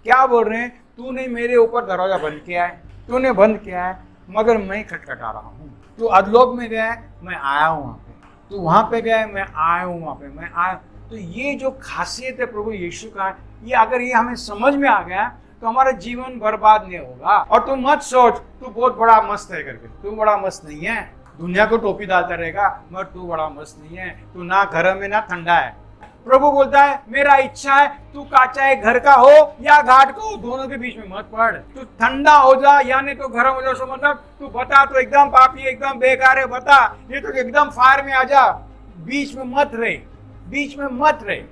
क्या बोल रहे हैं? तूने मेरे ऊपर दरवाजा बंद किया है, तूने बंद किया है, मगर मैं खटखटा रहा हूँ। तू अधलोक में गया है, मैं आया हूँ वहां पे। तू वहां पे गया है, मैं आया हूँ वहां पे, मैं आया। तो ये जो खासियत है प्रभु यीशु का, ये अगर ये हमें समझ में आ गया तो हमारा जीवन बर्बाद नहीं होगा। और तू मत सोच तू बहुत बड़ा मस्त है करके, तू बड़ा मस्त नहीं है। दुनिया को टोपी डालता रहेगा मगर तू बड़ा मस्त नहीं है। तू ना घर में ना ठंडा है। प्रभु बोलता है मेरा इच्छा है तू चाहे घर का हो या घाट का हो, दोनों के बीच में मत पड़। तू ठंडा हो जा या नहीं तो गर्म हो जा। सो मतलब तू बता तो एकदम पापी एकदम बेकार है बता, ये तो एकदम फायर में आ जा। बीच में मत रहे, बीच में मत रहे।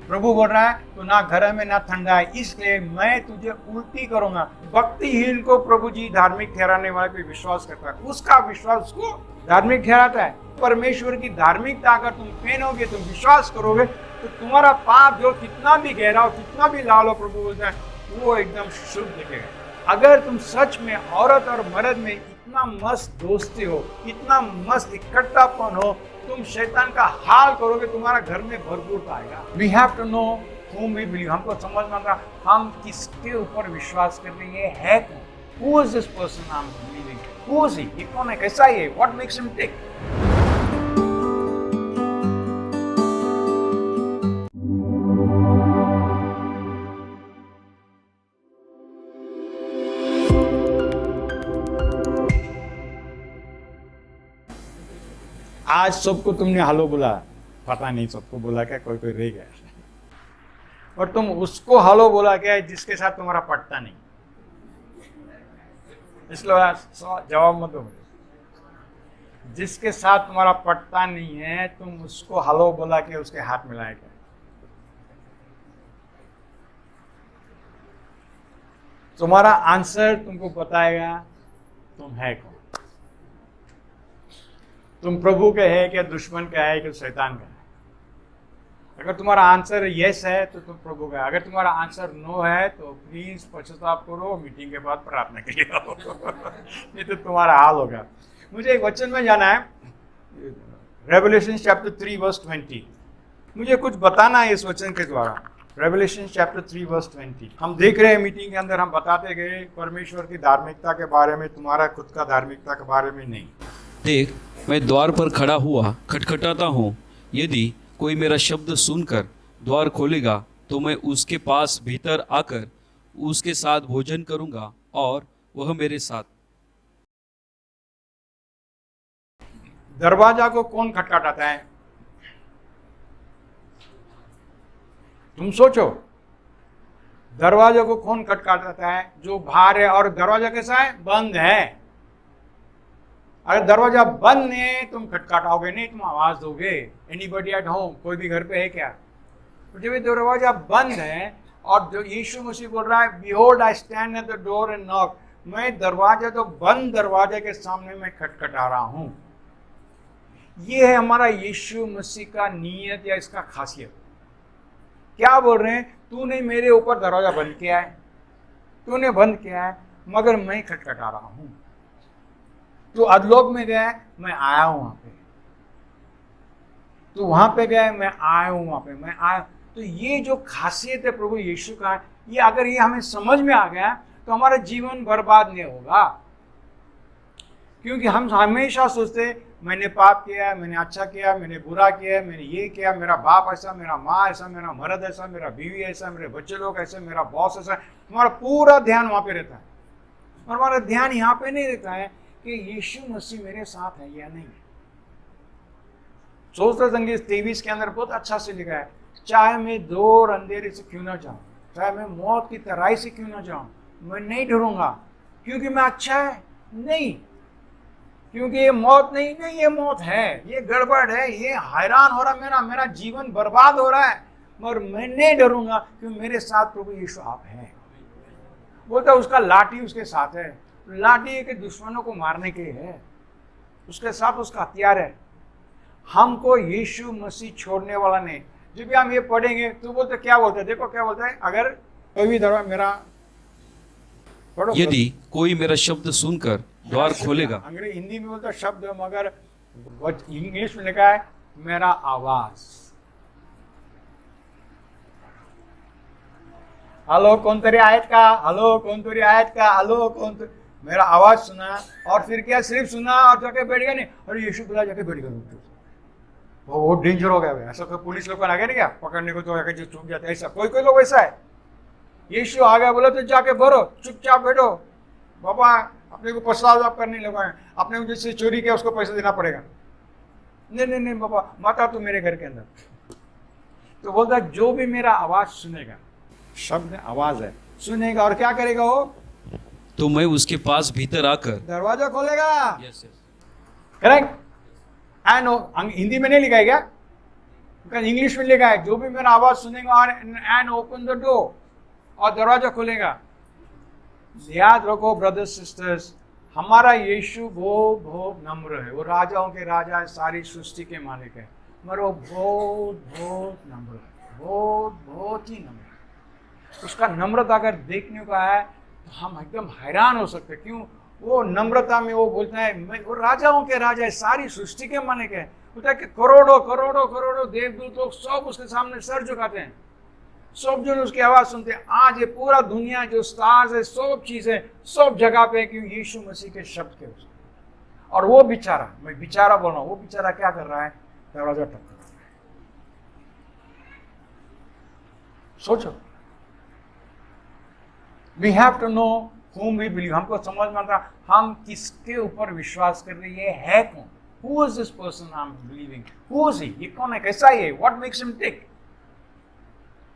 प्रभु बोल रहा है तो ना घर में ना ठंडा है, इसलिए मैं तुझे उल्टी करूंगा। भक्तिहीन को प्रभु जी धार्मिक ठहराने वाले पे विश्वास करता है, उसका विश्वास उसको धार्मिक ठहराता है। परमेश्वर की धार्मिकता अगर तुम पहनोगे, तुम विश्वास करोगे, तो तुम्हारा पाप जो कितना भी गहरा हो, कितना भी लाल हो, प्रभु बोलता है वो एकदम शुद्ध दिखेगा। अगर तुम सच में औरत और मर्द में इतना मस्त दोस्ती हो, इतना मस्त इकट्ठापन हो, तुम शैतान का हाल करोगे, तुम्हारा घर में भरपूर पाएगा। We have to know whom we believe। हमको समझ में आता हम किसके ऊपर विश्वास कर रहे हैं, है कौन? Who is this person I'm believing? Who is he? ये कौन है, कैसा है? What makes him tick? आज सबको तुमने हेलो बोला, पता नहीं सबको बोला क्या, कोई कोई रह गया। और तुम उसको हेलो बोला क्या जिसके साथ तुम्हारा पटता नहीं, इसलिए जवाब मत दो। जिसके साथ तुम्हारा पटता नहीं है तुम उसको हेलो बोला के उसके हाथ मिलाए क्या? तुम्हारा आंसर तुमको बताएगा तुम है कौन। तुम प्रभु के है क्या, दुश्मन का है कि शैतान का है? अगर तुम्हारा आंसर यस है तो तुम प्रभु का है। अगर तुम्हारा आंसर नो है तो प्लीज पश्चाताप करो, मीटिंग के बाद प्रार्थना के लिए आओ। नहीं तो तुम्हारा हाल होगा। मुझे एक वचन में जाना है, रेवलेशन चैप्टर 3 वर्स 20। मुझे कुछ बताना है इस वचन के द्वारा। रेवलेशन चैप्टर 3 वर्स 20 हम देख रहे हैं, मीटिंग के अंदर हम बताते गए परमेश्वर की धार्मिकता के बारे में, तुम्हारा खुद का धार्मिकता के बारे में नहीं। देख, मैं द्वार पर खड़ा हुआ खटखटाता हूँ। यदि कोई मेरा शब्द सुनकर द्वार खोलेगा तो मैं उसके पास भीतर आकर उसके साथ भोजन करूंगा और वह मेरे साथ। दरवाजा को कौन खटखटाता है? तुम सोचो, दरवाजा को कौन खटखटाता है? जो बाहर है। और दरवाजा कैसा है? बंद है। अगर दरवाजा बंद है तुम खटखटाओगे नहीं, तुम आवाज दोगे। Anybody at home? कोई भी घर पे है क्या? तो जब दरवाजा बंद है और जो यीशु मसीह बोल रहा है behold I stand at the door and knock, मैं दरवाजा तो बंद दरवाजे के सामने मैं खटखटा रहा हूं। ये है हमारा यीशु मसीह का नीयत या इसका खासियत। क्या बोल रहे हैं? तूने मेरे ऊपर दरवाजा बंद किया है, तूने बंद किया है, मगर मैं खटखटा रहा हूं। तू अधलोक में गया है, मैं आया हूं वहां पे। तू वहां पे गया है, मैं आया हूं वहां पे, मैं आया। तो ये जो खासियत है प्रभु यीशु का, ये अगर ये हमें समझ में आ गया तो हमारा जीवन बर्बाद नहीं होगा। क्योंकि हम हमेशा सोचते मैंने पाप किया, मैंने अच्छा किया, मैंने बुरा किया, मैंने ये किया, मेरा बाप ऐसा, मेरा माँ ऐसा, मेरा मर्द ऐसा, मेरा बीवी ऐसा, मेरे बच्चे लोग ऐसे, मेरा बॉस ऐसा। हमारा पूरा ध्यान वहां पे रहता है और हमारा ध्यान यहाँ पे नहीं रहता है कि यीशु मसीह मेरे साथ है या नहीं। सोचते संगीत 23 के अंदर बहुत अच्छा से लिखा है, चाहे मैं दूर अंधेरे से क्यों ना जाऊं, चाहे मैं मौत की तराई से क्यों ना जाऊं, मैं नहीं डरूंगा। क्योंकि मैं अच्छा है? नहीं। क्योंकि ये मौत नहीं, नहीं ये मौत है, ये गड़बड़ है, ये हैरान हो रहा, मेरा जीवन बर्बाद हो रहा है, मगर मैं नहीं डरूंगा क्योंकि मेरे साथ प्रभु यीशु आप हैं। बोलता उसका लाठी उसके साथ है। लाठी के दुश्मनों को मारने के लिए है, उसके साथ उसका हथियार है। हमको यीशु मसीह छोड़ने वाला नहीं। जब भी हम ये पढ़ेंगे तो बोलते क्या बोलते हैं, देखो क्या बोलता है, अगर कोई दरवाजा मेरा यदि कोई मेरा शब्द सुनकर द्वार खोलेगा। अंग्रेजी हिंदी में बोलता शब्द, मगर इंग्लिश में लिखा है मेरा आवाज। हेलो कौन तेरी आयत का, हेलो कौन तेरी आयत का, हेलो कौन तो, मेरा आवाज सुना और फिर क्या सिर्फ सुना और जाके बैठ गया नहीं, अरे यीशु बुला, जाके बैठ गया। वो डेंजर हो गया भाई। ऐसा कोई पुलिस लोग आ गया नहीं क्या पकड़ने को, तो जो चूक जाते हैं, ऐसा कोई कोई लोग ऐसा है। यीशु आ गया बोला तो जाके भरो, चुपचाप बैठो, बाबा अपने को पश्चाताप करने लगा है, अपने को जिससे चोरी किया उसको पैसा देना पड़ेगा। नहीं नहीं नहीं बाबा, माता तू मेरे घर के अंदर। तो बोलता जो भी मेरा आवाज सुनेगा, शब्द आवाज है, सुनेगा और क्या करेगा वो, तो मैं उसके पास भीतर आकर दरवाजा खोलेगा। Yes yes correct. And Hindi में नहीं लिखा है क्या, इंग्लिश में लिखा है, जो भी मेरा आवाज सुनेगा और एंड ओपन द डोर, और दरवाजा खोलेगा। याद रखो ब्रदर्स सिस्टर्स, हमारा यीशु बहुत बहुत नम्र है, वो राजाओं के राजा है, सारी सृष्टि के मालिक है, मगर वो बहुत बहुत नम्र है, बहुत बहुत ही नम्र है। उसका नम्रता अगर देखने का है तो हम एकदम हैरान हो सकते। क्यों? वो नम्रता में वो बोलता है वो राजाओं के राजा है, सारी सृष्टि के मालिक है। बोलता है कि करोड़ों करोड़ों करोड़ों देवदूत लोग सब उसके सामने सर झुकाते हैं, सब जन उसकी आवाज सुनते हैं। आज ये पूरा दुनिया जो स्टार्स है, सब चीजें सब जगह पे, क्यों? यीशु मसीह के शब्द के उसके। और वो बेचारा, मैं बेचारा बोल रहा हूं, वो बेचारा क्या कर रहा है? दरवाजा टक कर रहा है। सोचो, we have to know whom we believe। हमको समझ में आता हम किसके ऊपर विश्वास कर रहे हैं, ये है कौन? Who is this person I'm believing? Who is he? ये कौन है, कैसा है? What makes him tick?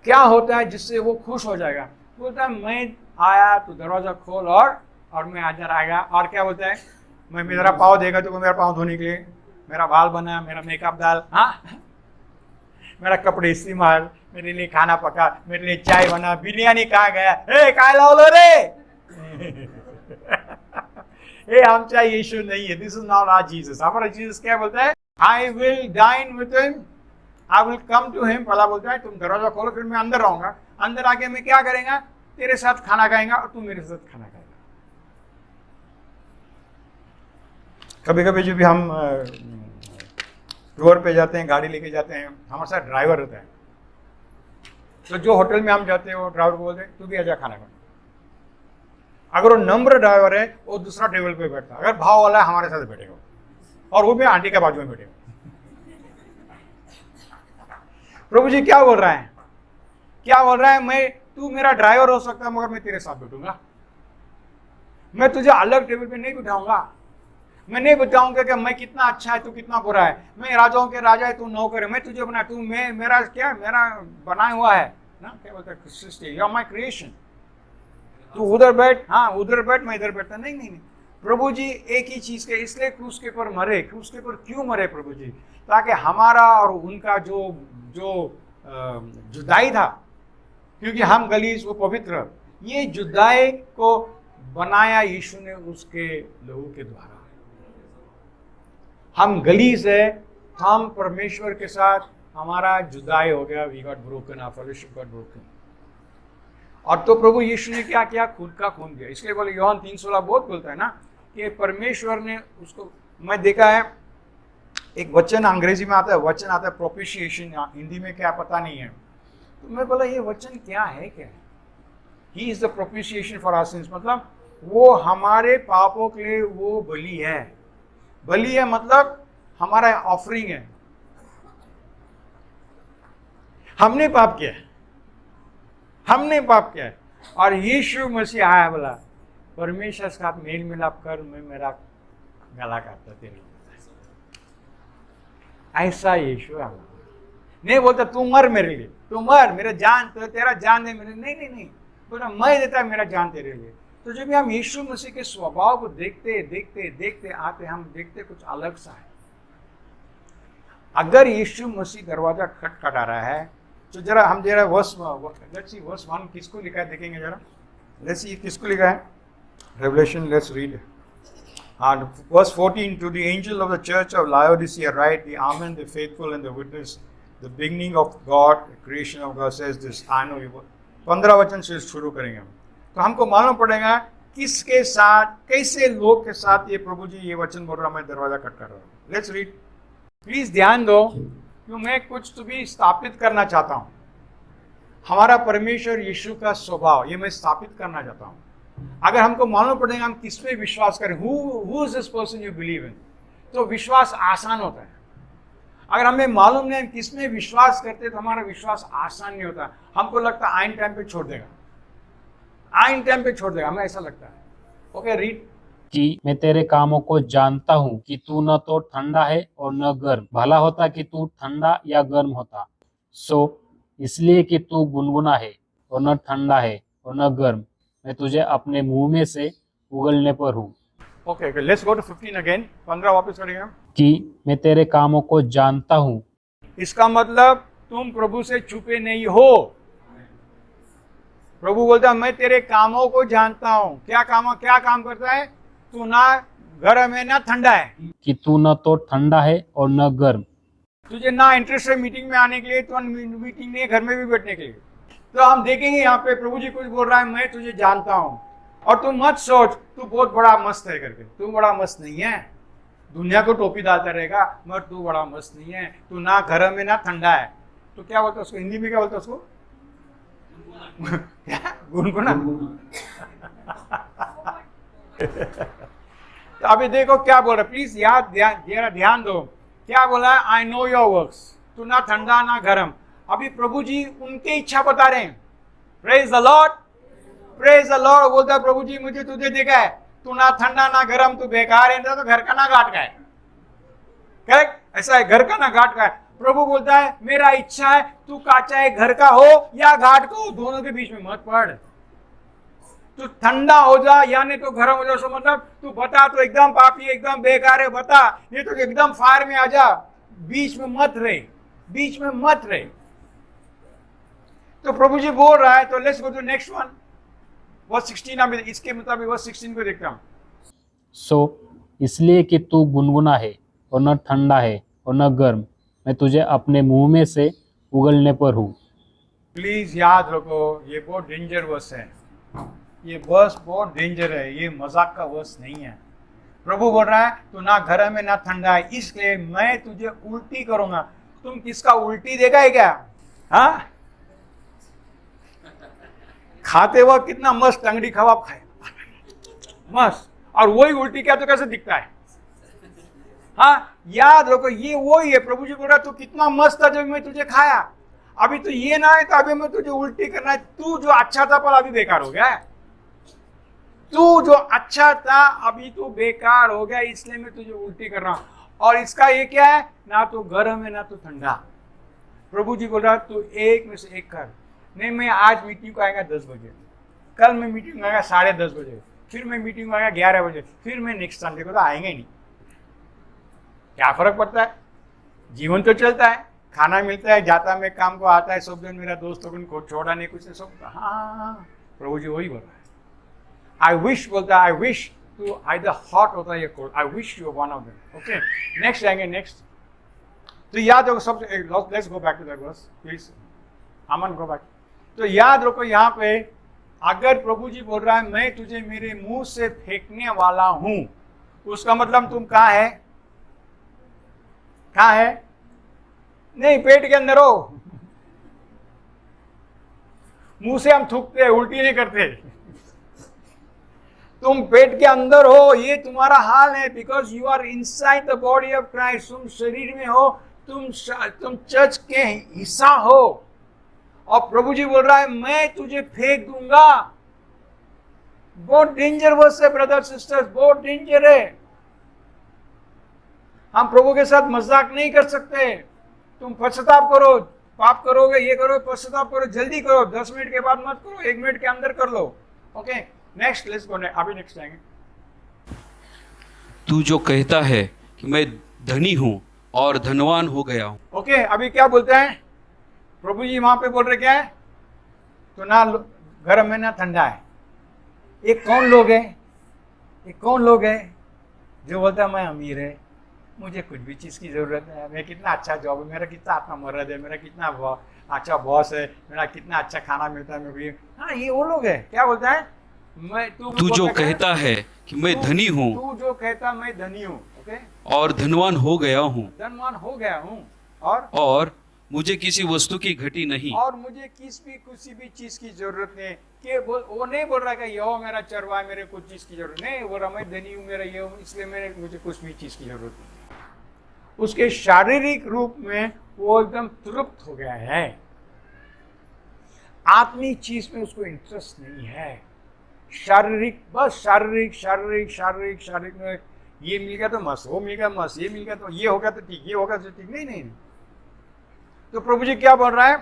क्या होता है जिससे वो खुश हो जाएगा? बोलता है मैं आया तो दरवाजा खोल और मैं अंदर आएगा। और क्या बोलता है? मैं मेरा पाँव देगा तो मेरा पाँव धोने के लिए, मेरा बाल बना, मेरा मेकअप डाल, हाँ, मेरा कपड़े इस्तेमाल, मेरे लिए खाना पका, मेरे लिए चाय बना, बिरयानी कहाँ गया, ए काय लावलो रे ए आमचा यीशु नहीं है, this is not our Jesus. हमारा जीसस क्या बोलता है? I will dine with him, I will come to him. पहला बोलता है तुम दरवाजा खोलो, फिर मैं अंदर आऊंगा, अंदर आके मैं क्या करेंगे? तेरे साथ खाना खाएंगा और तू मेरे साथ खाना खाएगा। कभी कभी जो भी हम टूर पे जाते हैं, गाड़ी लेके जाते हैं, हमारे साथ ड्राइवर होता है, तो जो होटल में हम जाते हैं वो ड्राइवर को बोलते हैं तू भी आजा खाना खा। अगर वो नम्र ड्राइवर है वो दूसरा टेबल पे बैठता, अगर भाव वाला है हमारे साथ बैठेगा, और वो भी आंटी के बाजू में बैठेगा। प्रभु जी क्या बोल रहा है? क्या बोल रहा है? मैं, तू मेरा ड्राइवर हो सकता है मगर मैं तेरे साथ बैठूंगा। मैं तुझे अलग टेबल पे नहीं बिठाऊंगा। मैं नहीं बताऊंगा कि मैं कितना अच्छा है, तू कितना बुरा है। मैं राजाओं के राजा है, तू नौकर है। मैं तुझे बना, तू मैं मेरा क्या, मेरा बनाया हुआ है ना, क्या बोलता है सृष्टि, यू आर माय क्रिएशन। तू उधर बैठ, हाँ उधर बैठ, मैं इधर बैठता। नहीं नहीं नहीं, प्रभु जी एक ही चीज के, इसलिए क्रूस के ऊपर मरे। क्रूस के ऊपर क्यों मरे प्रभु जी? ताकि हमारा और उनका जो जो जुदाई था, क्योंकि हम गलीज वो पवित्र, ये जुदाई को बनाया यीशु ने उसके लहू के द्वारा। हम गलीज है, हम परमेश्वर के साथ हमारा जुदाई हो गया, we got broken, our fellowship got broken. और तो प्रभु यीशु ने क्या किया? खुद का खून दिया। इसलिए बोले यूहन्ना 3:16 बहुत बोलता है ना कि परमेश्वर ने उसको, मैं देखा है एक वचन अंग्रेजी में आता है, वचन आता है प्रोपिशिएशन, हिंदी में क्या पता नहीं है। तो मैं बोला ये वचन क्या है? क्या है? He is the propitiation for our sins, मतलब वो हमारे पापों के लिए वो बलि है। बलि है मतलब हमारा ऑफरिंग है। हमने पाप किया है, हमने पाप किया है, और यीशु मसीह आया, बोला परमेश्वर के साथ मेल मिलाप कर, मैं मेरा गला काटता तेरे लिए। ऐसा यीशु है। नहीं बोलता तू मर मेरे लिए, तू मर, मेरा जान तो तेरा जान दे मेरे लिए। नहीं नहीं नहीं, बोला मैं देता मेरा जान तेरे लिए। तो जब भी हम यीशु मसीह के स्वभाव को देखते देखते देखते आते, हम देखते कुछ अलग सा है। अगर यीशु मसीह दरवाजा खटखटा रहा है तो जरा हम जरा वर्स 1 किसको लिखा है देखेंगे जरा। लेट्स सी किसको लिखा है। Revelation, let's read. And verse 14, to the angel of the church of Laodicea write, the Amen, the faithful and the witness, the beginning of God, the creation of God says this, I know you. 15 वचन से शुरू करेंगे हम। तो हमको मालूम पड़ेगा किसके साथ, कैसे लोग के साथ ये प्रभु जी ये वचन बोल रहा, मैं दरवाजा खटखटा रहा हूँ। Let's read. प्लीज ध्यान दो, क्यों मैं कुछ तो भी स्थापित करना चाहता हूँ। हमारा परमेश्वर यीशु का स्वभाव, ये मैं स्थापित करना चाहता हूँ। अगर हमको मालूम पड़ेगा हम किस पे विश्वास करें, who is this person you believe in, तो विश्वास आसान होता है। अगर हमें मालूम नहीं हम किस में विश्वास करते तो हमारा विश्वास आसान नहीं होता। हमको लगता है आइन टाइम पे छोड़ देगा, आइन टाइम पे छोड़ देगा, हमें ऐसा लगता है। Okay, read. कि मैं तेरे कामों को जानता हूँ कि तू न तो ठंडा है और न गर्म। भला होता कि तू ठंडा या गर्म होता। सो इसलिए कि तू गुनगुना है और न ठंडा है और न गर्म, मैं तुझे अपने मुंह में से उगलने पर हूँ। Okay, let's go to 15 again. 15 वापस करेंगे हम। कि मैं तेरे कामों को जानता हूँ। इसका मतलब तुम प्रभु से छुपे नहीं हो। प्रभु बोलता है मैं तेरे कामों को जानता हूँ। क्या काम करता है? तू ना गर्म है ना ठंडा है। कि तू न तो ठंडा है और न गर्म। तुझे ना इंटरेस्ट है मीटिंग में आने के लिए, तो मीटिंग नहीं है घर में भी बैठने के लिए। तो हम देखेंगे यहाँ पे प्रभु जी कुछ बोल रहा है, मैं तुझे जानता हूँ। और तू मत सोच तू बहुत बड़ा मस्त है करके, तू बड़ा मस्त नहीं है। दुनिया को टोपी डालता रहेगा मगर तू बड़ा मस्त नहीं है। तू ना गर्म है ना ठंडा है। तो क्या बोलता है उसको, हिंदी में क्या बोलता है उसको? क्या? गुनगुना। तो अभी देखो क्या बोल रहा है, प्लीज याद ध्यान दो। क्या बोला है? I know your works. तू ना ठंडा ना गर्म। अभी प्रभु जी उनकी इच्छा बता रहे हैं। Praise the Lord, praise the Lord. बोलता है प्रभु जी मुझे तुझे देखा है, तू ना ठंडा ना गर्म, तू बेकार है, तो घर का ना घाट का है। करेक्ट, ऐसा है, घर का ना घाट का है। प्रभु बोलता है मेरा इच्छा है तू चाहे घर का हो या घाट का हो, दोनों के बीच में मत पड़। तू ठंडा हो जा या नहीं तो गर्म हो जा। सो मतलब तू बता तो एकदम पापी एकदम बेकार है बता, नहीं तो एकदम फायर में आ जा। बीच में मत रहे, बीच में मत रहे। तो प्रभु जी बोल रहा है। तो let's go to next one, verse 16। अभी इसके मुताबिक वर्स 16 को देखता हूं। सो इसलिए कि तू गुनगुना है और न ठंडा है और न गर्म, मैं तुझे अपने मुंह में से उगलने पर हूँ। प्लीज याद रखो ये बहुत डेंजर वर्स है। ये वर्स बहुत डेंजर है, ये मजाक का वर्स नहीं है। प्रभु बोल रहा है तू ना गर्म है ना ठंडा है, इसलिए मैं तुझे उल्टी करूंगा। तुम किसका उल्टी देखा है क्या? हाँ, खाते वक्त कितना मस्त टंगड़ी कबाब खाए, मस्त, और वही उल्टी क्या तो कैसे दिखता है? हाँ, याद रखो ये वही है। प्रभु जी बोल रहा तू कितना मस्त था जब मैं तुझे खाया, अभी तो ये ना है तो अभी मैं तुझे उल्टी करना है। तू जो अच्छा था पर अभी बेकार हो गया। तू जो अच्छा था अभी तू बेकार हो गया, इसलिए मैं तुझे उल्टी कर रहा हूं। और इसका ये क्या है? ना तो गर्म है ना तो ठंडा। प्रभु जी बोल रहा तू एक में से एक कर। नहीं, मैं आज मीटिंग को आएगा 10 बजे, कल मैं मीटिंग आएगा 10:30 बजे, फिर मैं मीटिंग आएगा 11 बजे, फिर मैं नेक्स्ट संडे को तो आएंगे ही नहीं। क्या फर्क पड़ता है? जीवन तो चलता है, खाना मिलता है, जाता मैं काम को, आता है सब दिन मेरा दोस्त को छोड़ा नहीं कुछ सब। हाँ, प्रभु जी वही बोल रहा है। आई विश बोलता है, आई विश तू आइदर हॉट होता है या cold, I wish you one of them. Okay, next आएंगे। नेक्स्ट तो याद रखो सब। Let's go back to that verse please. अमन गो बैक। तो याद रखो यहाँ पे अगर प्रभु जी बोल रहा है मैं तुझे मेरे मुंह से फेंकने वाला हूं, उसका मतलब तुम कहाँ है? कहाँ है? नहीं, पेट के अंदर हो। मुंह से हम थूकते हैं, उल्टी नहीं करते। तुम पेट के अंदर हो, ये तुम्हारा हाल है। Because you are inside the body of Christ. तुम शरीर में हो, तुम चर्च के हिस्सा हो। और प्रभु जी बोल रहा है मैं तुझे फेंक दूंगा। बहुत डेंजर वर्स है ब्रदर सिस्टर्स, बहुत डेंजर है। हम प्रभु के साथ मजाक नहीं कर सकते। तुम पश्चाताप करो, पाप करोगे, ये करो, पश्चाताप करो, जल्दी करो, 10 मिनट के बाद मत करो, 1 मिनट के अंदर कर लो। Okay, next, let's go. अभी नेक्स्ट आएंगे। तू जो कहता है कि मैं धनी हूँ और धनवान हो गया हूँ। ओके, अभी क्या बोलते हैं प्रभु जी? वहां पे बोल रहे क्या है? तो ना गर्म है ना ठंडा है। ये कौन लोग है? ये कौन लोग है जो बोलता है मैं अमीर है, मुझे कुछ भी चीज़ की ज़रूरत नहीं है, मैं कितना अच्छा जॉब है, मेरा कितना आत्मा मर्द है, मेरा कितना अच्छा बॉस है, मेरा कितना अच्छा खाना मिलता है, मैं भी। हाँ, ये वो लोग है। क्या बोलता है? मैं तू जो कहता है कि मैं धनी हूँ, तू जो कहता मैं धनी हूँ, ओके, और धनवान हो गया हूँ, धनवान हो गया हूँ, और मुझे किसी वस्तु की घटी नहीं और मुझे किसी भी चीज की जरूरत नहीं कि वो नहीं बोल रहा कि यहो मेरा चरवाहा, मेरे कुछ चीज की जरूरत नहीं, बोल रहा मैं धनी हूं, मेरा ये हूं, इसलिए मुझे कुछ भी चीज की जरूरत नहीं। उसके शारीरिक रूप में वो एकदम तृप्त हो गया है, आत्मिक चीज में उसको इंटरेस्ट नहीं है। शारीरिक, बस शारीरिक शारीरिक शारीरिक शारीरिक में ये मिल गया तो मस्त, वो मिल गया मस्त, ये मिल गया तो ये होगा तो ठीक, ये होगा तो ठीक, नहीं नहीं। तो प्रभु जी क्या बोल रहा है?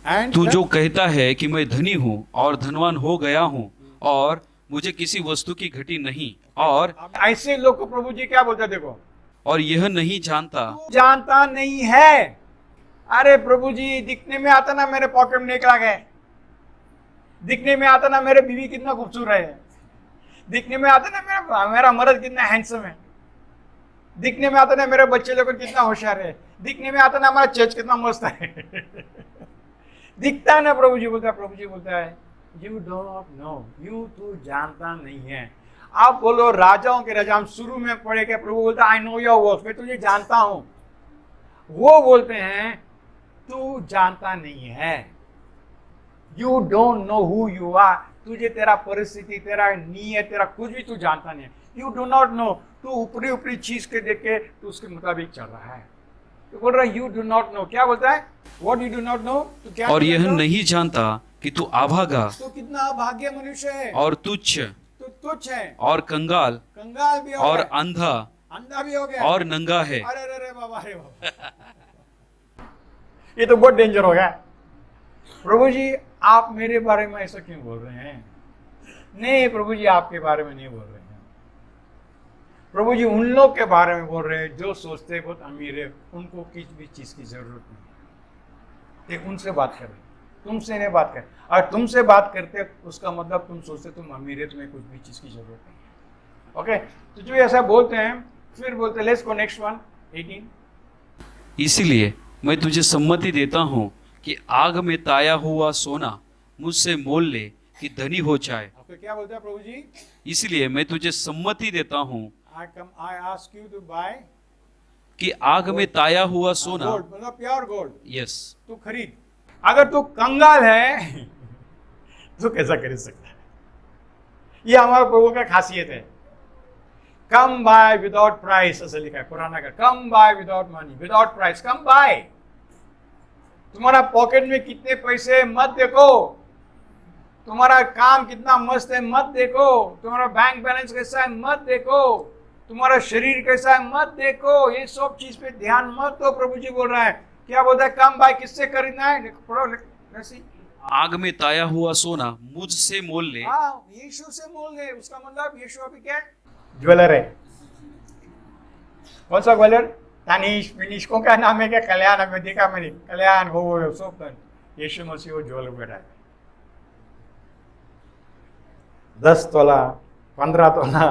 एंड तू जो कहता है कि मैं धनी हूँ और धनवान हो गया हूँ और मुझे किसी वस्तु की घटी नहीं, और ऐसे लोग को प्रभु जी क्या बोलते हैं, देखो, और यह नहीं जानता तू जानता नहीं है। अरे प्रभु जी, दिखने में आता ना मेरे पॉकेट में निकला गया, दिखने में आता ना मेरे बीवी कितना खूबसूरत है, दिखने में आता ना मेरा मर्द कितना हैंडसम है, दिखने में आता ना मेरे बच्चे लोग कितना होशियार है, दिखने में आता ना हमारा चर्च कितना मस्त है। दिखता है ना, प्रभु जी बोलता है you do not know, you तू जानता नहीं है। आप बोलो राजाओं के राजा, हम शुरू में पढ़े के प्रभु बोलता आई नो योर वर्क्स, मैं तुझे जानता हूं। वो बोलते हैं तू जानता नहीं है, you don't know who you are, तुझे तेरा परिस्थिति, तेरा नीयत, तेरा कुछ भी तू जानता नहीं है। यू डू नॉट नो, तू ऊपरी ऊपरी चीज के देख के तू उसके मुताबिक चल रहा है। तो बोल रहा है यू डू नॉट नो, क्या बोलता है? What you do not know, तू क्या, और यह नहीं जानता कि तू अभागा तो कितना अभाग्य मनुष्य है, और तुच्छ तो तुच्छ है, और कंगाल भी हो और गया, अंधा भी हो गया, और नंगा है। अरे बाबा, अरे बाबा, ये तो बहुत डेंजर हो गया। प्रभु जी आप मेरे बारे में ऐसा क्यों बोल रहे हैं? नहीं प्रभु जी, आपके बारे में नहीं बोल रहे हैं। प्रभु जी उन लोग के बारे में बोल रहे हैं जो सोचते हैं बहुत अमीर है, उनको किसी भी चीज की जरूरत नहीं है। उनसे बात करें, तुमसे नहीं बात करें। और तुमसे बात करते उसका मतलब तुम सोचते तुम अमीर है, तुम्हें कुछ भी चीज की जरूरत नहीं है। ओके, तो जो ऐसा बोलते हैं फिर बोलते हैं, लेट्स गो नेक्स्ट वन 18। इसीलिए मैं तुझे सम्मति देता हूँ कि आग में ताया हुआ सोना मुझसे मोल ले कि धनी हो जाए। आपको क्या बोलते हैं प्रभु जी? इसलिए मैं तुझे सम्मति देता हूँ I ask you to buy कि आग में ताया हुआ सोना, गोल्ड, मतलब प्योर गोल्ड, यस, तू खरीद। अगर तू कंगाल है तो कैसा खरीद सकता है? ये हमारे प्रभु का खासियत है। कम बाय विदाउट प्राइस, ऐसा लिखा है कुरान का। Come by without money, without price, come by. तुम्हारा पॉकेट में कितने पैसे मत देखो, तुम्हारा काम कितना मस्त है मत देखो, तुम्हारा बैंक बैलेंस कैसा है मत देखो, तुम्हारा शरीर कैसा है मत देखो, ये सब चीज पे ध्यान मत दो। प्रभु जी बोल रहा है, क्या बोलता है? कम बाय, किससे खरीदना है? पढ़ो ऐसी, आग में ताया हुआ सोना मुझसे मोल ले। हाँ, यीशु से मोल ले। उसका मतलब यीशु अभी क्या है? ज्वेलर है। कौन सा ज्वेलर? तानिश फिनिश को क्या नाम है? क्या कल्याण? में देखा मैंने, कल्याण वो सब कर, यीशु मसीह वो ज्वेलर बैठा है। 10 तोला, 15 तोला,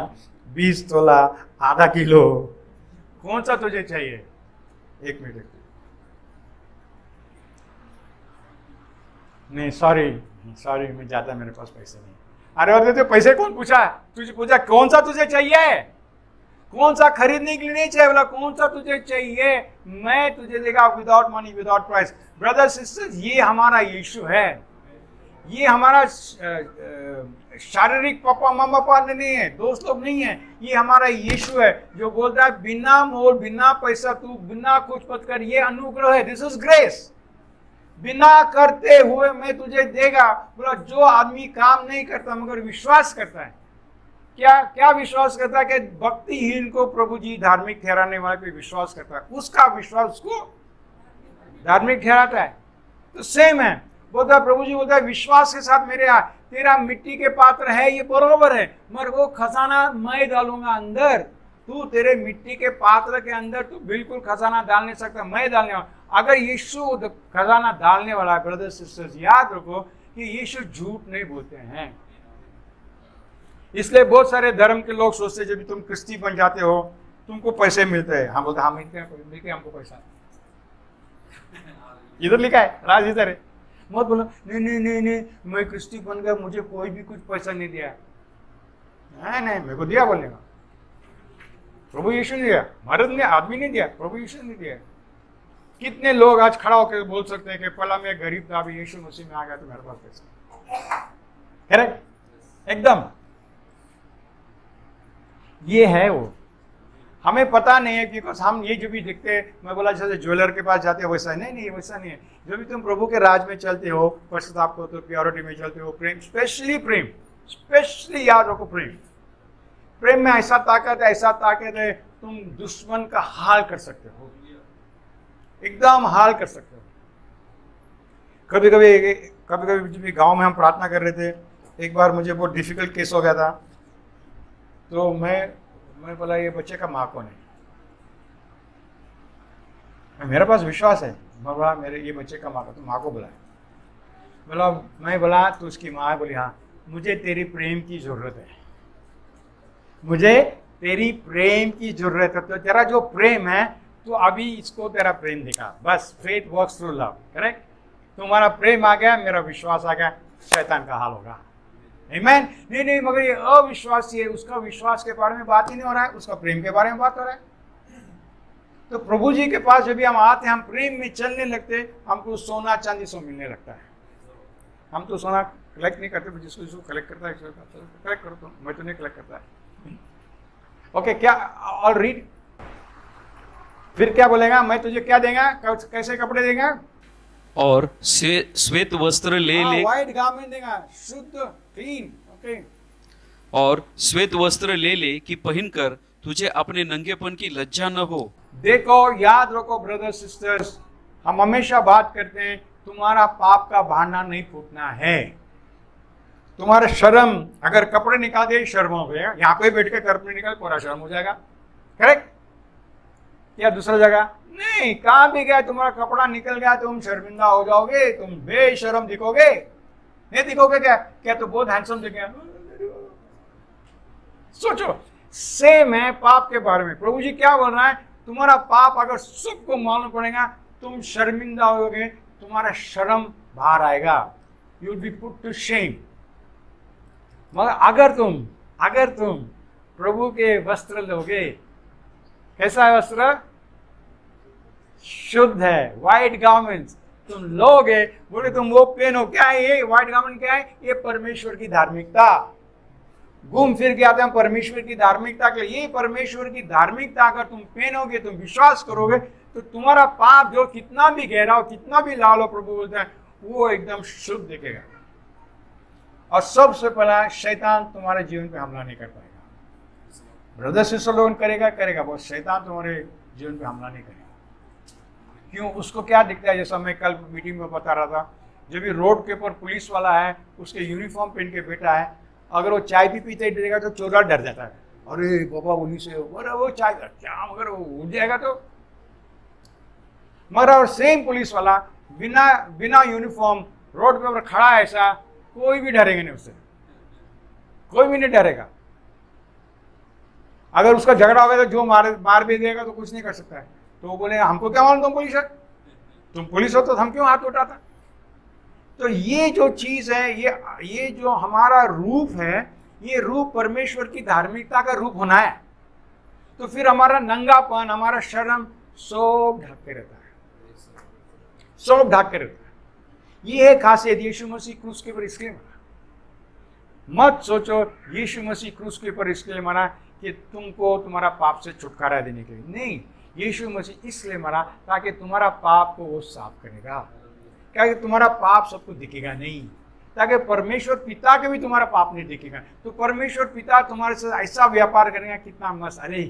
20 तोला, आधा किलो, कौन सा तुझे चाहिए? 1 मिनट, नहीं सॉरी मैं ज्यादा, मेरे पास पैसे नहीं। अरे और तो पैसे कौन पूछा? तुझे पूछा कौन सा तुझे चाहिए, कौन सा खरीदने के लिए नहीं चाहिए, बोला कौन सा तुझे चाहिए, मैं तुझे देगा without money without price. Brother sisters, ये हमारा यीशु है। ये हमारा शारीरिक पापा मामा पापा नहीं है, दोस्त लोग नहीं है। ये हमारा यीशु है जो बोलता है बिना मोल बिना पैसा तू बिना कुछ मत कर, ये अनुग्रह है, दिस इज ग्रेस। बिना करते हुए मैं तुझे देगा। बोला जो आदमी काम नहीं करता मगर विश्वास करता है, क्या क्या विश्वास करता है? कि भक्तिहीन को प्रभु जी धार्मिक ठहराने वाले पे विश्वास करता है, उसका विश्वास उसको धार्मिक ठहराता है। तो सेम है, बोलता है प्रभु जी बोलता है विश्वास के साथ मेरे तेरा मिट्टी के पात्र है ये बरोबर है, मगर वो खजाना मैं डालूंगा अंदर। तू तेरे मिट्टी के पात्र के अंदर तू बिल्कुल खजाना डाल नहीं सकता, मैं डालने वाला। अगर यीशु खजाना डालने वाला है, ब्रदर्स सिस्टर्स याद रखो कि यीशु झूठ नहीं बोलते हैं। इसलिए बहुत सारे धर्म के लोग सोचते जब तुम क्रिस्ती बन जाते हो तुमको पैसे मिलते हैं। हम बोलते हाँ मिलते हैं हमको पैसा। इधर लिखा है, राज इधर है। मत बोलो नहीं मैं क्रिस्ती बन गया मुझे कोई भी कुछ पैसा नहीं दिया। नहीं मेरे को दिया बोलने का, प्रभु यीशु ने दिया, मर्द ने आदमी ने दिया, प्रभु यीशु ने दिया। कितने लोग आज खड़ा होकर बोल सकते हैं कि पहला मैं गरीब था, अभी यीशु मसीह में आ गया तो मेरे पास पैसा। करेक्ट, एकदम ये है वो। हमें पता नहीं है, बिकॉज हम ये जो भी दिखते हैं, मैं बोला जैसे ज्वेलर के पास जाते हो वैसा नहीं, नहीं वैसा नहीं है। जो भी तुम प्रभु के राज में चलते हो, पश्चाताप को तो प्योरिटी में चलते हो, प्रेम, प्रेम, स्पेशली याद रखो प्रेम। प्रेम में ऐसा ताकत है, तुम दुश्मन का हाल कर सकते हो, एकदम हाल कर सकते हो। कभी कभी जब गांव में हम प्रार्थना कर रहे थे, एक बार मुझे बहुत डिफिकल्ट केस हो गया था, तो मैं बोला ये बच्चे का माँ कौन है? मेरे पास विश्वास है, मैं बोला मेरे ये बच्चे का माँ का, तो माँ को बुलाया। मैं बोला तो उसकी माँ है, बोली हाँ मुझे तेरी प्रेम की जरूरत है, मुझे तेरी प्रेम की जरूरत है। तो तेरा जो प्रेम है, तो अभी इसको तेरा प्रेम दिखा, बस faith works through love. Correct, तुम्हारा प्रेम आ गया, मेरा विश्वास आ गया, शैतान का हाल होगा। आमीन। नहीं मगर ये अविश्वासी है, उसका विश्वास के बारे में बात ही नहीं हो रहा है, उसका प्रेम के बारे में बात हो रहा है। तो प्रभु जी के पास जब भी हम आते हैं, हम प्रेम में चलने लगते, हमको सोना चांदी सो मिलने लगता है। हम तो सोना कलेक्ट नहीं करते, जिसको कलेक्ट करता है कलेक्ट करता हूँ, मैं तो नहीं कलेक्ट करता है। ओके, क्या और रीड, फिर क्या बोलेगा, मैं तुझे क्या देगा, कैसे कपड़े देगा? और श्वेत वस्त्र ले ले, व्हाइट गारमेंट देगा, शुद्ध क्लीन। ओके, और श्वेत वस्त्र ले ले कि पहनकर तुझे अपने नंगेपन की लज्जा न हो। देखो, याद रखो ब्रदर्स सिस्टर्स, हम हमेशा बात करते हैं तुम्हारा पाप का भांडा नहीं फूटना है। तुम्हारा शर्म, अगर कपड़े निकाल दे शर्म हो गया, यहाँ पे बैठ के कपड़े निकाल पूरा शर्म हो जाएगा। करेक्ट, या दूसरा जगह नहीं, कहां भी गया तुम्हारा कपड़ा निकल गया, तुम शर्मिंदा हो जाओगे, तुम बेशरम दिखोगे। नहीं दिखोगे क्या तो बहुत हैंडसम दिखे। सोचो, सेम है पाप के बारे में। प्रभु जी क्या बोल रहा है, तुम्हारा पाप अगर सबको मालूम पड़ेगा, तुम शर्मिंदा होगे, तुम्हारा शर्म बाहर आएगा, you will be put to shame. मगर अगर तुम प्रभु के वस्त्र लोगे, कैसा है वस्त्र? शुद्ध है, व्हाइट गारमेंट्स तुम लोगे, बोले तुम वो पहनो। क्या है ये व्हाइट गारमेंट? क्या है ये? परमेश्वर की धार्मिकता। घूम फिर के आते हैं परमेश्वर की धार्मिकता के लिए। ये परमेश्वर की धार्मिकता अगर तुम पहनोगे, तुम विश्वास करोगे, तो तुम्हारा पाप जो कितना भी गहरा हो, कितना भी लाल हो, प्रभु बोलते हैं वो एकदम शुद्ध दिखेगा। और सबसे पहला शैतान तुम्हारे जीवन पे हमला नहीं कर पाएगा। ब्रदर सिस्टर लोगों करेगा बहुत, शैतान तुम्हारे जीवन पे हमला नहीं करेगा। क्यों? उसको क्या दिखता है? जैसा मैं कल मीटिंग में बता रहा था, जब भी रोड के ऊपर पुलिस वाला है, उसके यूनिफॉर्म पहन के बैठा है, अगर वो चाय भी पीते डरेगा तो चोरा डर जाता है, अरे बाबा उन्हीं से, अरे वो चाय क्या, मगर वो उठ जाएगा तो। मगर और सेम पुलिस वाला बिना यूनिफॉर्म रोड पे ऊपर खड़ा है, ऐसा कोई भी डरेगा नहीं उससे, कोई भी नहीं डरेगा। अगर उसका झगड़ा होगा तो जो मार भी देगा तो कुछ नहीं कर सकता है। तो वो बोले हमको क्या मालूम तुम पुलिस है, तुम पुलिस हो तो हम क्यों हाथ उठाता। तो ये जो चीज है, ये जो हमारा रूप है, ये रूप परमेश्वर की धार्मिकता का रूप होना है। तो फिर हमारा नंगापन, हमारा शर्म सब ढक के रहता है, सब ढक के रहता है। ये है खासियत यीशु मसीह क्रूस के ऊपर इसलिए मरा। मत सोचो यीशु मसीह क्रूस के ऊपर इसलिए मरा कि तुमको तुम्हारा पाप से छुटकारा देने के लिए, नहीं। यीशु मसीह इसलिए मरा ताकि तुम्हारा पाप को वो साफ करेगा, क्योंकि तुम्हारा पाप सबको दिखेगा नहीं, ताकि परमेश्वर पिता के भी तुम्हारा पाप नहीं दिखेगा। तो परमेश्वर पिता तुम्हारे साथ ऐसा व्यापार करेगा, कितना मस्त, अरे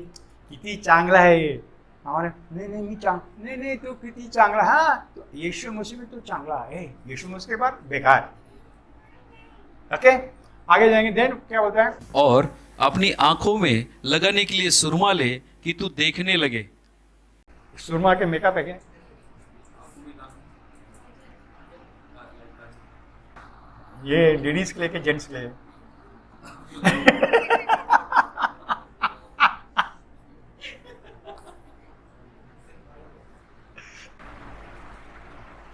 किती चांगला है ये हमारे, नहीं तो किती चांगला, हाँ तो यीशु मसीह में तो चांगला है, यीशु मसीह के बाद बेकार। ओके, आगे जाएंगे। देन क्या बोलता है, और अपनी आंखों में लगाने के लिए सुरमा ले कि तू देखने लगे। सुरमा के मेकअप है क्या? ये लेडीज के लिए के जेंट्स के लिए?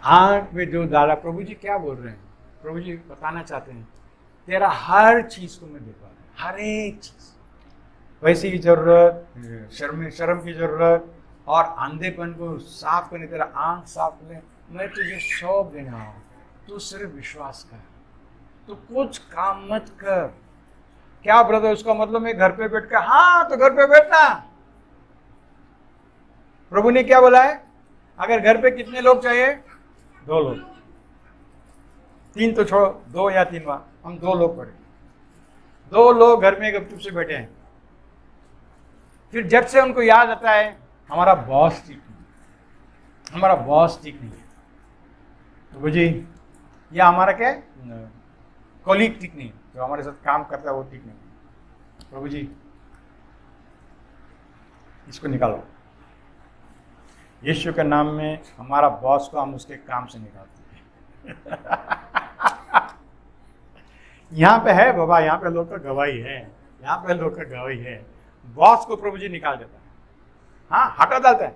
आंख में जो डाला, प्रभु जी क्या बोल रहे हैं? प्रभु जी बताना चाहते हैं तेरा हर चीज को मैं देख पा रहा हूं, हर एक चीज। पैसे की जरूरत, शर्म की जरूरत, और अंधेपन को साफ करने, तेरा आंख साफ करने मैं तुझे सौंप देना हूँ। तू सिर्फ विश्वास कर, तू कुछ काम मत कर। क्या ब्रदर, उसका मतलब मैं घर पे बैठ कर, हाँ तो घर पे बैठना। प्रभु ने क्या बोला है, अगर घर पे कितने लोग चाहिए? 2 लोग, 3 तो छोड़ो, 2 या 3 बार हम 2 लोग पढ़े। 2 लोग घर में गपचुप से बैठे हैं। फिर जब से उनको याद आता है हमारा बॉस ठीक नहीं, हमारा बॉस ठीक नहीं है, प्रभु जी, या हमारा क्या कॉलीग ठीक नहीं, जो हमारे साथ काम करता है वो ठीक नहीं, प्रभु जी इसको निकालो। यीशु के नाम में हमारा बॉस को हम उसके काम से निकालते हैं। यहाँ पे है बाबा, यहाँ पे लोग का गवाही है, यहाँ पे लोग का गवाही है। बॉस को प्रभु जी निकाल देता है, हाँ हटा डालता है,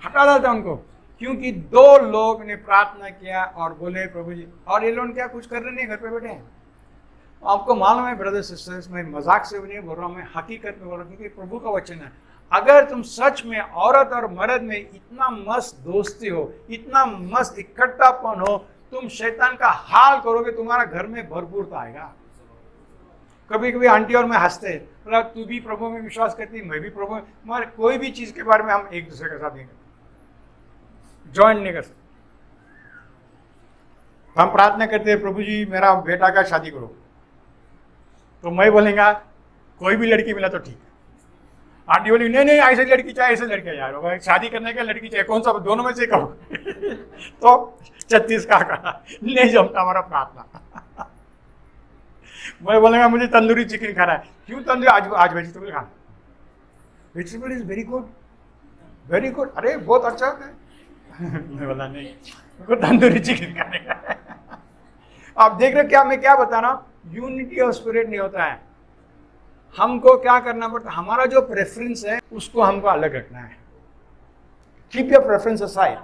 हटा डालता है उनको, क्योंकि 2 लोग ने प्रार्थना किया और बोले प्रभु जी, और ये लोग क्या कुछ कर रहे नहीं, घर पे बैठे हैं। आपको मालूम है ब्रदर सिस्टर्स, मैं मजाक से भी नहीं बोल रहा हूँ, मैं हकीकत में बोल रहा हूँ, क्योंकि प्रभु का वचन है। अगर तुम सच में औरत और मर्द में इतना मस्त दोस्ती हो, इतना मस्त इकट्ठापन हो, तुम शैतान का हाल करोगे, तुम्हारा घर में भरपूरता आएगा। कभी कभी आंटी और मैं हंसते, बोला तू भी प्रभु में विश्वास करती, मैं भी प्रभु में, मगर कोई भी चीज के बारे में हम एक दूसरे के साथ नहीं करते, ज्वाइन नहीं कर सकते। हम प्रार्थना करते हैं प्रभु जी मेरा बेटा का शादी करो, तो मैं बोलेगा कोई भी लड़की मिला तो ठीक है। आंटी बोली नहीं नहीं ऐसे लड़की चाहिए, ऐसे लड़के यार, शादी करने का लड़की चाहिए, कौन सा दोनों में से कहो। तो 36 का नहीं जमता हमारा प्रार्थना। मैं बोलेगा मुझे तंदूरी चिकन खाना है, क्यों तंदूरी, आज वेजिटेबल खाना, vegetable is very good, very good, अरे बहुत अच्छा होता है। मैं बोला नहीं, मेरे को तंदूरी चिकन खाने का है। आप देख रहे क्या, मैं क्या बता रहा हूँ, यूनिटी ऑफ स्पिरिट नहीं होता है। हमको क्या करना पड़ता है, हमारा जो प्रेफरेंस है उसको हमको अलग रखना है। Keep your preference aside.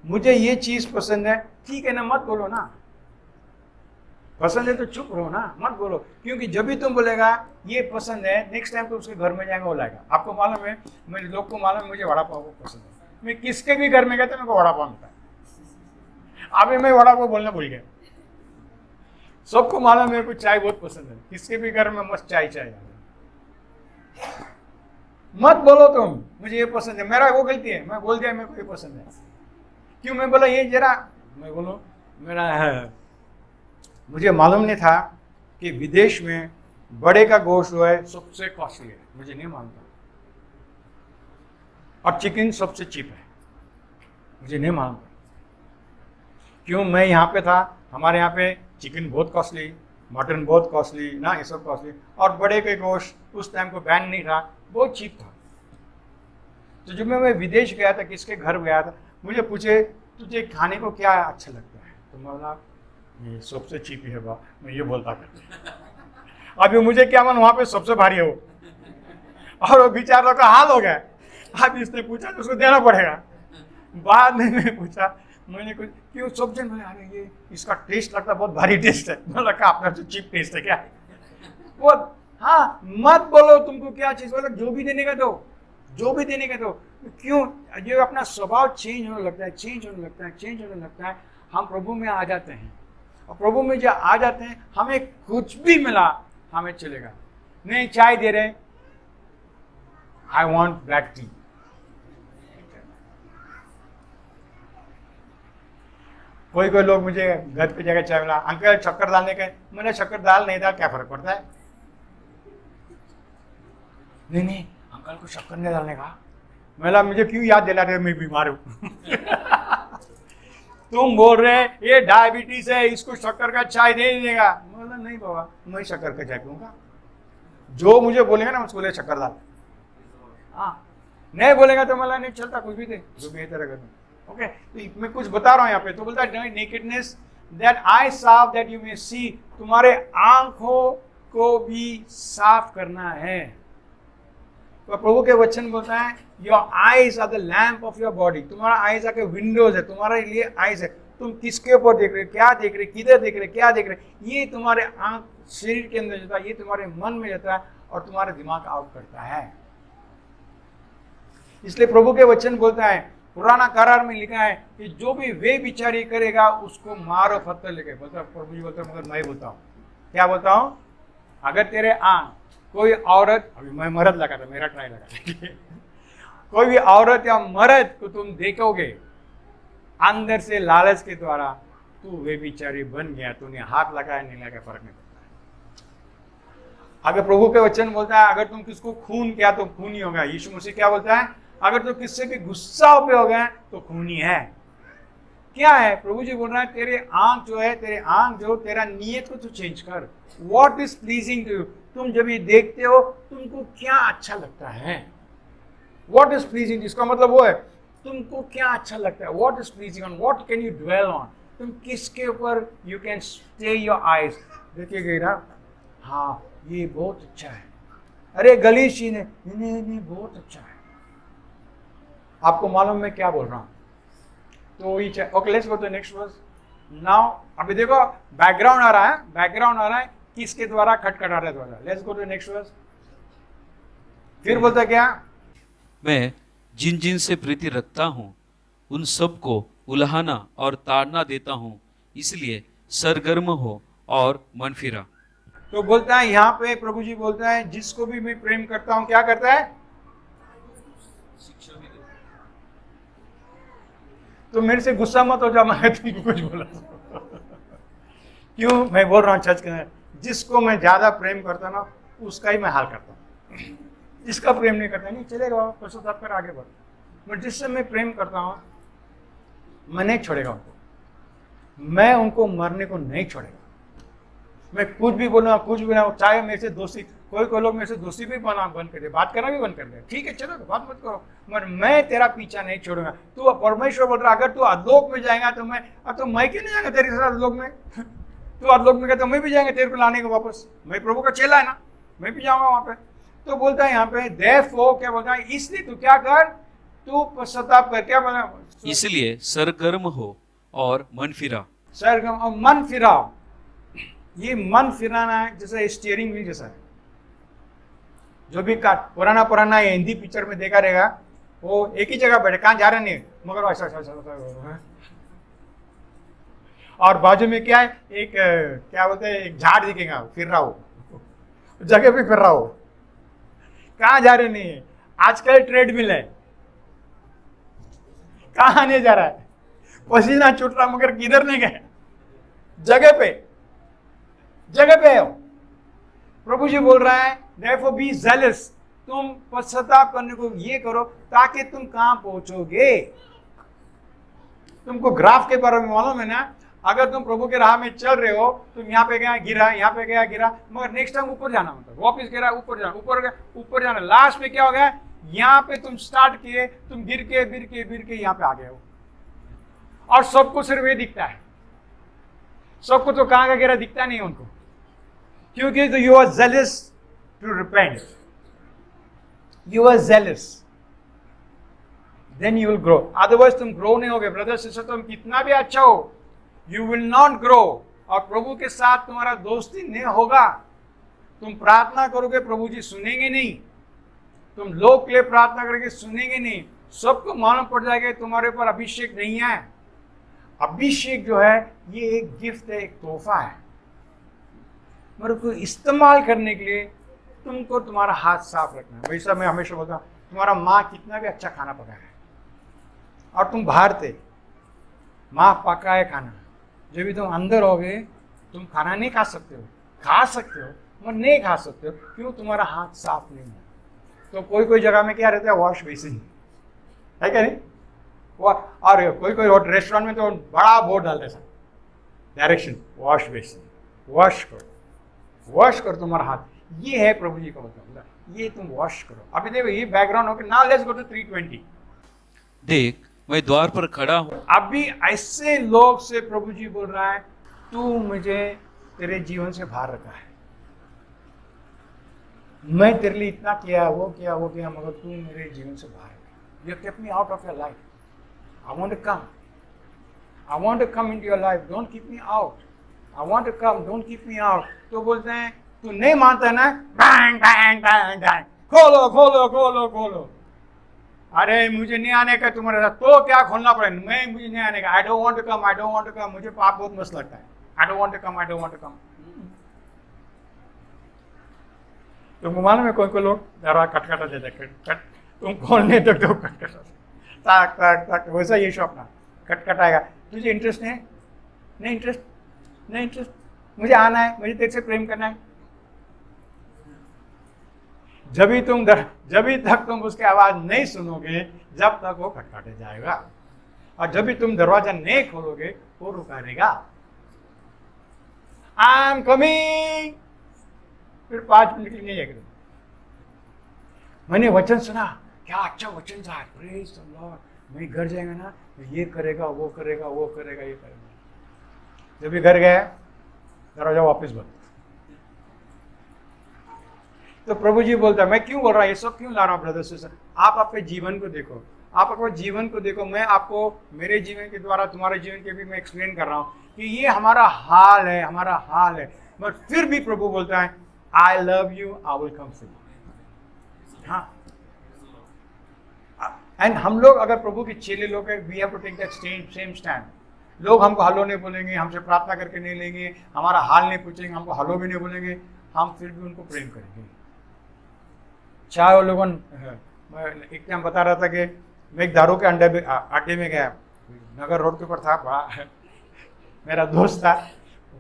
मुझे ये चीज पसंद है, ठीक है ना, मत बोलो ना, पसंद है तो चुप रहो ना, मत बोलो, क्योंकि जब भी तुम बोलेगा ये पसंद है, नेक्स्ट टाइम तो उसके घर में जाएगा वो लाएगा। आपको मालूम है, मेरे लोग को मालूम है मुझे वड़ा पाव पसंद है, मैं किसके भी घर में गया तो मेरे को वड़ा पाव मिलता है। अभी मैं वड़ा पाव बोलना भूल गया। सबको मालूम है मेरे को चाय बहुत पसंद है, किसके भी घर में मस्त चाय चाय। मत बोलो तुम मुझे ये पसंद है, मेरा वो गलती है, मैं बोल दिया मेरे को ये पसंद है, क्यों मैं बोला ये जरा, मैं बोलो मेरा है। मुझे मालूम नहीं था कि विदेश में बड़े का गोश्त जो है सबसे कॉस्टली है, मुझे नहीं मालूम था, और चिकन सबसे चीप है, मुझे नहीं मालूम था। क्यों, मैं यहाँ पे था, हमारे यहाँ पे चिकन बहुत कॉस्टली, मटन बहुत कॉस्टली ना, ये सब कॉस्टली, और बड़े के गोश्त उस टाइम को बैन नहीं था, बहुत चीप था। तो जब मैं विदेश गया था, किसके घर गया था, मुझे पूछे तुझे खाने को क्या अच्छा लगता है, तो मैं बोला ये सबसे चीप ही है बा, मैं ये बोलता करता। अभी मुझे क्या मन, वहाँ पे सबसे भारी है वो, और वो बेचारा का हाल हो गया। अब इसने पूछा तो उसको देना पड़ेगा। बाद में मैं पूछा, मैंने कुछ क्यों सब जन, मैं अरे ये इसका टेस्ट लगता बहुत भारी टेस्ट है, मैं लगा अपना जो चीप टेस्ट है क्या वो। हाँ मत बोलो तुमको क्या चीज, बोलो जो भी देने का दो, जो भी देने का दो। क्यों, ये अपना स्वभाव चेंज होने लगता है, चेंज होने लगता है, चेंज होने लगता है। हम प्रभु में आ जाते हैं, और प्रभु में जब आ जाते हैं हमें कुछ भी मिला हमें चलेगा। नहीं चाय दे रहे, आई वॉन्ट ब्लैक टी। कोई कोई लोग मुझे घर पे जाकर चाय मिला, अंकल शक्कर डालने का, मैंने शक्कर डाल नहीं डाल क्या फर्क पड़ता है। नहीं नहीं अंकल को शक्कर नहीं डालने का। मैंने मुझे क्यों याद दिला रहे, मैं बीमार हूं। तुम बोल रहे ये डायबिटीज है, इसको शक्कर का चाय दे देगा। बोला नहीं बाबा, मैं शक्कर का चाय पीऊंगा, जो मुझे बोलेगा ना उसको ले शक्कर डाल। हाँ नहीं बोलेगा तो मला नहीं चलता, कुछ भी दे जो बेहतर है। ओके तो मैं कुछ बता रहा हूँ यहाँ पे, तो बोलता है नेकेडनेस दैट आई साफ दैट यू मे सी, तुम्हारे आंखों को भी साफ करना है। तो प्रभु के वचन बोलता है your eyes are the lamp of your body. तुम्हारा आईज आके विंडोज है, तुम्हारे लिए आईज है। तुम किसके ऊपर देख रहे, क्या देख रहे, किधर देख रहे, क्या देख रहे, ये तुम्हारे आंख शरीर के अंदर जाता है, ये तुम्हारे मन में जाता है और तुम्हारे दिमाग आउट करता है। इसलिए प्रभु के वचन बोलता है, पुराना करार में लिखा है कि जो भी वे बिचारी करेगा उसको मारो पत्थर लेके। बोलता प्रभु जी बोलता मगर मैं बोलता हूँ, क्या बोलता हूँ, अगर तेरे कोई औरत, अभी मैं मर्द लगा था, मेरा ट्राई लगा कोई भी औरत या मर्द को तुम देखोगे अंदर से लालच के द्वारा, तू वे बिचारी बन गया, तूने हाथ लगाया नहीं लगाया फर्क नहीं पड़ता है। अगर प्रभु के वचन बोलता है, अगर तुम किसको खून किया तो खून ही होगा। यीशु मसीह क्या बोलता है, अगर तुम किससे भी गुस्सा पे हो गए तो खून ही है। क्या है, प्रभु जी बोल रहा है, तेरे आंख जो है, तेरे आंख जो, तेरा नियत को तू चेंज कर। What is pleasing to you, तुम जब ये देखते हो तुमको क्या अच्छा लगता है। व्हाट इज प्लीजिंग, इसका मतलब वो है तुमको क्या अच्छा लगता है। What is pleasing on, what can you dwell on, तुम किसके ऊपर you can stay your eyes. देखिएगा ना, हाँ ये बहुत अच्छा है, अरे गलीशी ने नहीं बहुत अच्छा है। आपको मालूम मैं क्या बोल रहा हूँ, तो ये okay, let's go to next verse now. अभी देखो बैकग्राउंड आ रहा है, बैकग्राउंड आ रहा है किसके द्वारा, खटखटाने द्वारा। Let's go to next verse. फिर बोलता क्या, मैं जिन जिन से प्रीति रखता हूँ उन सब को उल्हाना और ताड़ना देता हूँ, इसलिए सरगर्म हो और मन फिरा। तो बोलता है यहाँ पे प्रभु जी बोलता है, जिसको भी मैं प्रेम करता हूँ क्या करता है, तो मेरे से गुस्सा मत हो जा, मैं तुमको कुछ बोला क्यों मैं बोल रहा हूँ चर्च के, जिसको मैं ज्यादा प्रेम करता ना उसका ही मैं हाल करता हूँ। जिसका प्रेम नहीं करता नहीं चलेगा, पश्चाताप कर आगे बढ़। बट जिससे मैं प्रेम करता हूँ मैं नहीं छोड़ेगा उनको, मैं उनको मरने को नहीं छोड़ेगा। मैं कुछ भी बोलूँगा, कुछ भी ना, चाहे मेरे से दोस्ती, कोई लोग मेरे से दोस्ती भी बंद कर दे, बात करना भी बंद कर दे, ठीक है चलो बात मत करो, मगर मैं तेरा पीछा नहीं छोड़ूंगा। तू परमेश्वर बोल रहा अगर तू अधलोक में जाएगा तो मैं, अब तो मैं क्यों नहीं जाएगा तेरे साथ अधलोक में तू अधलोक में गया तो मैं भी जाएंगे तेरे को लाने को वापस, मैं प्रभु का चेला है ना, मैं भी जाऊंगा वहां पे। तो बोलता है यहाँ पे therefore, क्या बोलता है, इसलिए तू क्या कर, तू पश्चाताप कर, क्या बोला, इसलिए सरगर्म हो और मन फिरा। सरगम और मन फिराओ। ये मन फिराना है जैसे स्टीयरिंग व्हील जैसा है, जो भी पुराना हिंदी पिक्चर में देखा रहेगा, वो एक ही जगह बैठे, कहाँ जा रहे नहीं, मगर ऐसा और बाजू में क्या है, एक क्या बोलते हैं, एक झाड़ दिखेगा, फिर रहा हो जगह पे, फिर रहा हो, कहाँ जा रहे नहीं है। आजकल ट्रेडमिल है, कहाँ नहीं जा रहा है, पसीना छूट रहा मगर किधर नहीं गए, जगह पे है। प्रभु जी बोल रहा है therefore be zealous, तुम पश्चाताप करने को ये करो ताकि तुम कहां पहुंचोगे। तुमको ग्राफ के बारे में मालूम है ना, अगर तुम प्रभु के राह में चल रहे हो, तुम यहाँ पे गया गिरा, यहाँ पे गया गिरा, मगर नेक्स्ट टाइम ऊपर जाना, मतलब वापस गिरा ऊपर जाना, ऊपर जाना, लास्ट में क्या हो गया, यहाँ पे तुम स्टार्ट किए, तुम गिर के यहाँ पे आ गए हो। और सबको सिर्फ ये दिखता है, सबको तो कहाँ का गिरा दिखता नहीं उनको, क्योंकि तो you are zealous to repent, you are zealous, then you will grow, otherwise तुम ग्रो नहीं होगे। ब्रदर सिस्टर, तुम कितना भी अच्छा हो, you will not grow, और प्रभु के साथ तुम्हारा दोस्ती नहीं होगा। तुम प्रार्थना करोगे, प्रभु जी सुनेंगे नहीं, तुम लोग के लिए प्रार्थना करोगे, सुनेंगे नहीं, सबको मालूम पड़ जाएगा तुम्हारे ऊपर अभिषेक नहीं है। अभिषेक जो है ये एक गिफ्ट है, एक तोहफा है, मगर उसको इस्तेमाल करने के लिए तुमको तुम्हारा हाथ साफ रखना है। वैसा मैं हमेशा बोलता हूँ, तुम्हारा माँ कितना भी अच्छा खाना पकाया है और तुम बाहर थे, माँ पकाए खाना, जब भी तुम अंदर होगे तुम खाना नहीं खा सकते हो, खा सकते हो मगर नहीं खा सकते हो, क्यों, तुम्हारा हाथ साफ नहीं है। तो कोई जगह में क्या रहता है, वॉश बेसिन है क्या नहीं, और कोई रेस्टोरेंट में तो बड़ा बोर्ड डालते हैं डायरेक्शन, वॉश बेसिन, वॉश करो तुम्हारा हाथ। ये है प्रभु जी का मतलब, ये तुम वॉश करो। अभी देखो ये बैकग्राउंड होकर, नाउ लेट्स गो टू 3:20। देख मैं द्वार पर खड़ा हूँ। अभी ऐसे लोग से प्रभु जी बोल रहा है, तू मुझे तेरे जीवन से बाहर रखा है, मैं तेरे लिए इतना किया, वो किया, मगर तू मेरे जीवन से बाहर है। You kept me out of your life, I want to come into your life, don't keep me out, I want to come, don't keep me out. तो बोलते हैं तू नहीं मानता ना, बैंग बैंग बैंग बैंग, खोलो। अरे मुझे नहीं आने का तुम्हारे साथ, तो क्या खोलना पड़ेगा, मैं मुझे नहीं आने का, I don't want to come, I don't want to come, मुझे पाप बहुत मस्त लगता है, I don't want to come, I don't want to come. तुमको मालूम है कोई कोई लोग दरवाजा खटखटा देते, खट तुम खोलने तक तो खटखटा तक तक तक, वैसा ये शॉप ना खटखटाएगा। तुझे इंटरेस्ट नहीं, नहीं इंटरेस्ट, नहीं इंटरेस्ट, मुझे आना है, मुझे तेरे से प्रेम करना है। जब तक तुम उसकी आवाज नहीं सुनोगे, जब तक वो खटखटे जाएगा, और जब भी तुम दरवाजा नहीं खोलोगे वो रुकाएगा, आई एम कमिंग, फिर 5 मिनट के लिए नहीं जाएगा। मैंने वचन सुना, क्या अच्छा वचन था, प्रेज द लॉर्ड, मैं घर जाएगा ना तो ये करेगा, वो करेगा, वो करेगा, ये करेगा। जब भी घर गया दरवाजा वापस बंद। तो प्रभु जी बोलता है, मैं क्यों बोल रहा हूँ ये सब, क्यों ला रहा हूँ ब्रदर सिस्टर, आप अपने जीवन को देखो, आप अपने जीवन को देखो। मैं आपको मेरे जीवन के द्वारा तुम्हारे जीवन के भी मैं एक्सप्लेन कर रहा हूँ कि ये हमारा हाल है, हमारा हाल है, बट फिर भी प्रभु बोलता है I love you, I will come for you. हाँ, एंड हम लोग अगर प्रभु के चेले लोग हैं, we have to take that same stand. लोग हमको हलो नहीं बोलेंगे, हमसे प्रार्थना करके नहीं लेंगे, हमारा हाल नहीं पूछेंगे, हमको हलो भी नहीं बोलेंगे, हम फिर भी उनको प्रेम करेंगे। चाहे वो लोगों, मैं एक टाइम बता रहा था कि मैं एक दारू के अड्डे में गया, नगर रोड के ऊपर था, बड़ा मेरा दोस्त था,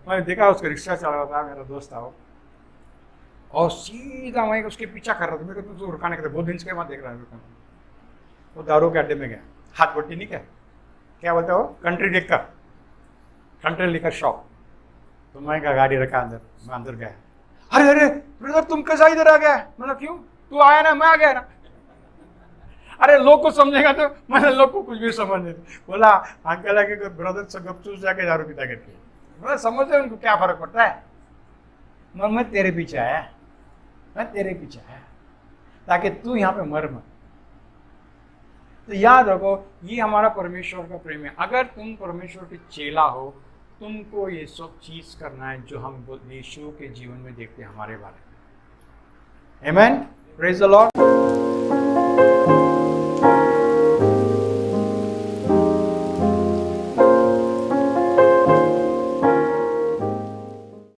मैं देखा उसका रिक्शा चला रहा था, मेरा दोस्त था वो, और सीधा मैं उसके पीछा कर रहा था, मेरे को तो रुकाने के, बहुत दिन के बाद देख रहा है। वो दारू के अड्डे में गया, हाथ पट्टी नहीं, क्या बोलते हो, country liquor, country liquor shop. तो मैं गाड़ी रखा अंदर, मैं अंदर गया, अरे अरे ब्रदर तुम कैसा इधर आ गया, मतलब क्यों, तू आया ना, मैं आ गया ना। अरे लोग को समझेगा तो, मैंने लोग को कुछ भी समझ नहीं। बोला अंकल आके ब्रदर से गपचूस जाके दारू पीता करके, बोला समझ रहे उनको क्या फर्क पड़ता है। मैं तेरे पीछे आया, मैं तेरे पीछे आया ताकि तू यहाँ पे मर मत। तो याद रखो, ये हमारा परमेश्वर का प्रेम है। अगर तुम परमेश्वर के चेला हो, तुमको ये सब चीज करना है जो हम यीशु के जीवन में देखते हैं हमारे बारे में। आमेन, प्रेज द लॉर्ड।